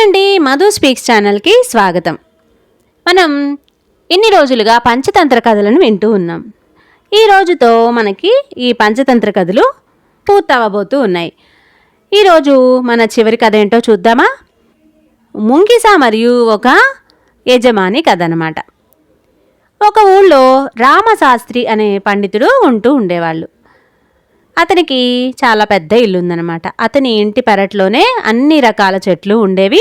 Hi అండి, Madhu speaks ఛానల్కి స్వాగతం. మనం ఇన్ని రోజులుగా పంచతంత్ర కథలను వింటూ ఉన్నాం. ఈ రోజుతో మనకి ఈ పంచతంత్ర కథలు పూర్తవబోతూ ఉన్నాయి. ఈరోజు మన చివరి కథ ఏంటో చూద్దామా? ముంగిస మరియు ఒక యజమాని కథ అన్నమాట. ఒక ఊళ్ళో రామశాస్త్రి అనే పండితుడు ఉంటూ ఉండేవాళ్ళు. అతనికి చాలా పెద్ద ఇల్లు ఉందన్నమాట. అతని ఇంటి పెరట్లోనే అన్ని రకాల చెట్లు ఉండేవి.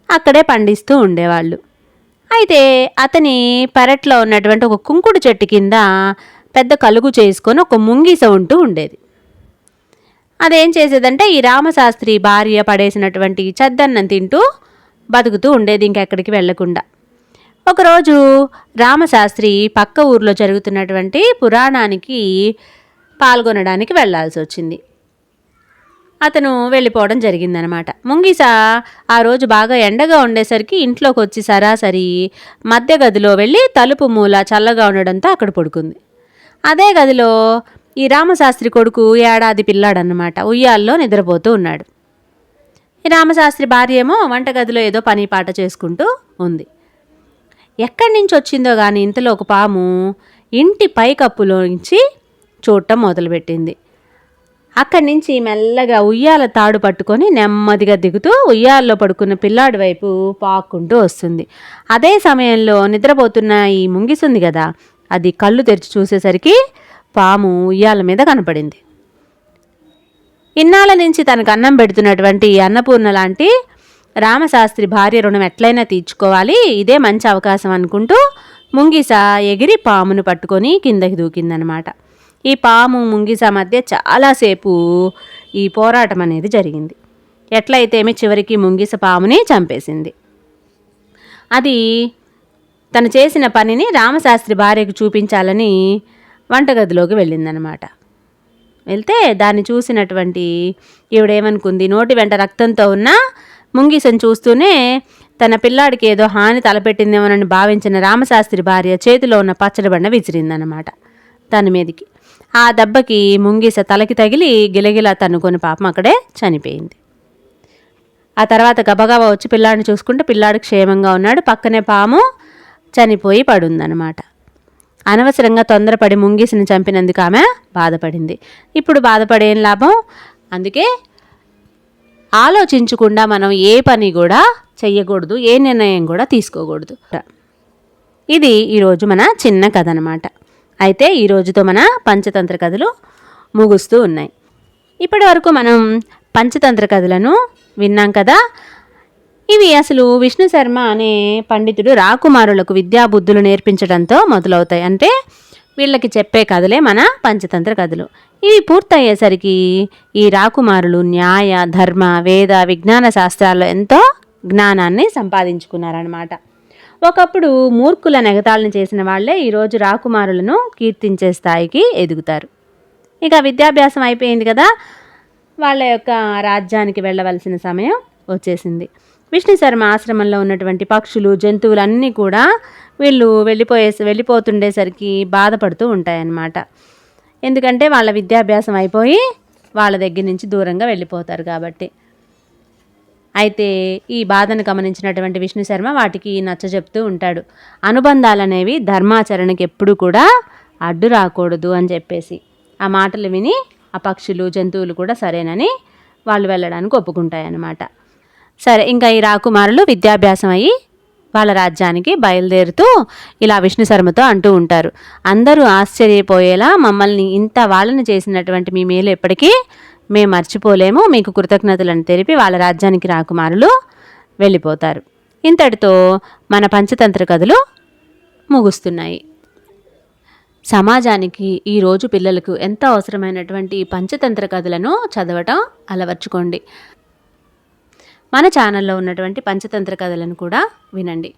అక్కడే పండిస్తూ ఉండేవాళ్ళు. అయితే అతని పెరట్లో ఉన్నటువంటి ఒక కుంకుడు చెట్టు కింద పెద్ద కలుగు చేసుకొని ఒక ముంగిస ఉంటూ ఉండేది. అదేం చేసేదంటే ఈ రామశాస్త్రి భార్య పడేసినటువంటి చెద్దన్నం తింటూ బతుకుతూ ఉండేది, ఇంకెక్కడికి వెళ్లకుండా. ఒకరోజు రామశాస్త్రి పక్క ఊర్లో జరుగుతున్నటువంటి పురాణానికి పాల్గొనడానికి వెళ్లాల్సి వచ్చింది. అతను వెళ్ళిపోవడం జరిగిందనమాట. ముంగిస ఆ రోజు బాగా ఎండగా ఉండేసరికి ఇంట్లోకి వచ్చి సరాసరి మధ్య గదిలో వెళ్ళి తలుపు మూల చల్లగా ఉండడంతో అక్కడ పడుకుంది. అదే గదిలో ఈ రామశాస్త్రి కొడుకు ఏడాది పిల్లాడన్నమాట ఉయ్యాల్లో నిద్రపోతూ ఉన్నాడు. ఈ రామశాస్త్రి భార్య ఏమో వంటగదిలో ఏదో పని పాట చేసుకుంటూ ఉంది. ఎక్కడి నుంచి వచ్చిందో కానీ ఇంతలో ఒక పాము ఇంటి పైకప్పులోంచి చూడటం మొదలుపెట్టింది. అక్కడి నుంచి మెల్లగా ఉయ్యాల తాడు పట్టుకొని నెమ్మదిగా దిగుతూ ఉయ్యాల్లో పడుకున్న పిల్లాడి వైపు పాక్కుంటూ వస్తుంది. అదే సమయంలో నిద్రపోతున్న ఈ ముంగిసుంది కదా, అది కళ్ళు తెరిచి చూసేసరికి పాము ఉయ్యాల మీద కనపడింది. ఇన్నాళ్ళ నుంచి తనకు అన్నం పెడుతున్నటువంటి అన్నపూర్ణ లాంటి రామశాస్త్రి భార్య రుణం ఎట్లయినా తీర్చుకోవాలి, ఇదే మంచి అవకాశం అనుకుంటూ ముంగిస ఎగిరి పామును పట్టుకొని కిందకి దూకిందనమాట. ఈ పాము ముంగిస మధ్య చాలాసేపు ఈ పోరాటం అనేది జరిగింది. ఎట్లయితేమి చివరికి ముంగిస పాముని చంపేసింది. అది తను చేసిన పనిని రామశాస్త్రి భార్యకు చూపించాలని వంటగదిలోకి వెళ్ళిందనమాట. వెళ్తే దాన్ని చూసినటువంటి ఈవిడేమనుకుంది, నోటి వెంట రక్తంతో ఉన్న ముంగిసను చూస్తూనే తన పిల్లాడికి ఏదో హాని తలపెట్టిందేమోనని భావించిన రామశాస్త్రి భార్య చేతిలో ఉన్న పచ్చడి బండ విసిరిందనమాట తన మీదికి. ఆ దెబ్బకి ముంగిస తలకి తగిలి గిలగిలా తన్నుకొని పాపం అక్కడే చనిపోయింది. ఆ తర్వాత గబగబా వచ్చి పిల్లాడిని చూసుకుంటే పిల్లాడు క్షేమంగా ఉన్నాడు. పక్కనే పాము చనిపోయి పడుందనమాట. అనవసరంగా తొందరపడి ముంగిసని చంపినందుకు ఆమె బాధపడింది. ఇప్పుడు బాధపడేం లాభం? అందుకే ఆలోచించకుండా మనం ఏ పని కూడా చెయ్యకూడదు, ఏ నిర్ణయం కూడా తీసుకోకూడదు. ఇది ఈరోజు మన చిన్న కథ అనమాట. అయితే ఈ రోజుతో మన పంచతంత్ర కథలు ముగుస్తూ ఉన్నాయి. ఇప్పటి వరకు మనం పంచతంత్ర కథలను విన్నాం కదా. ఇవి అసలు విష్ణు శర్మ అనే పండితుడు రాకుమారులకు విద్యాబుద్ధులు నేర్పించడంతో మొదలవుతాయి. అంటే వీళ్ళకి చెప్పే కథలే మన పంచతంత్ర కథలు. ఇవి పూర్తయ్యేసరికి ఈ రాకుమారులు న్యాయ, ధర్మ, వేద, విజ్ఞాన శాస్త్రాల్లో ఎంతో జ్ఞానాన్ని సంపాదించుకున్నారన్నమాట. ఒకప్పుడు మూర్ఖుల ఎగతాళిని చేసిన వాళ్లే ఈరోజు రాకుమారులను కీర్తించే స్థాయికి ఎదుగుతారు. ఇక విద్యాభ్యాసం అయిపోయింది కదా, వాళ్ళ యొక్క రాజ్యానికి వెళ్ళవలసిన సమయం వచ్చేసింది. శర్మ ఆశ్రమంలో ఉన్నటువంటి పక్షులు, జంతువులు అన్నీ కూడా వీళ్ళు వెళ్ళిపోతుండేసరికి బాధపడుతూ ఉంటాయన్నమాట. ఎందుకంటే వాళ్ళ విద్యాభ్యాసం అయిపోయి వాళ్ళ దగ్గర నుంచి దూరంగా వెళ్ళిపోతారు కాబట్టి. అయితే ఈ బాధను గమనించినటువంటి విష్ణు శర్మ వాటికి నచ్చజెప్తూ ఉంటాడు. అనుబంధాలనేవి ధర్మాచరణకి ఎప్పుడు కూడా అడ్డు రాకూడదు అని చెప్పేసి. ఆ మాటలు విని ఆ పక్షులు, జంతువులు కూడా సరేనని వాళ్ళు వెళ్ళడానికి ఒప్పుకుంటాయన్నమాట. సరే, ఇంకా ఈ రాకుమారులు విద్యాభ్యాసం అయ్యి వాళ్ళ రాజ్యానికి బయలుదేరుతూ ఇలా విష్ణు శర్మతో అంటూ ఉంటారు, అందరూ ఆశ్చర్యపోయేలా మమ్మల్ని ఇంత వాళ్ళని చేసినటువంటి మీ మేలు ఎప్పటికీ మేము మర్చిపోలేము, మీకు కృతజ్ఞతలను తెలిపి వాళ్ళ రాజ్యానికి రాకుమారులు వెళ్ళిపోతారు. ఇంతటితో మన పంచతంత్ర కథలు ముగుస్తున్నాయి. సమాజానికి ఈరోజు పిల్లలకు ఎంతో అవసరమైనటువంటి పంచతంత్ర కథలను చదవటం అలవర్చుకోండి. మన ఛానల్లో ఉన్నటువంటి పంచతంత్ర కథలను కూడా వినండి.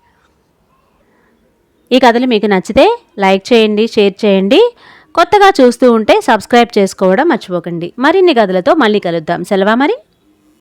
ఈ కథలు మీకు నచ్చితే లైక్ చేయండి, షేర్ చేయండి. కొత్తగా చూస్తూ ఉంటే సబ్స్క్రైబ్ చేసుకోవడం మర్చిపోకండి. మరిన్ని కథలతో మళ్ళీ కలుద్దాం. సెలవా మరి.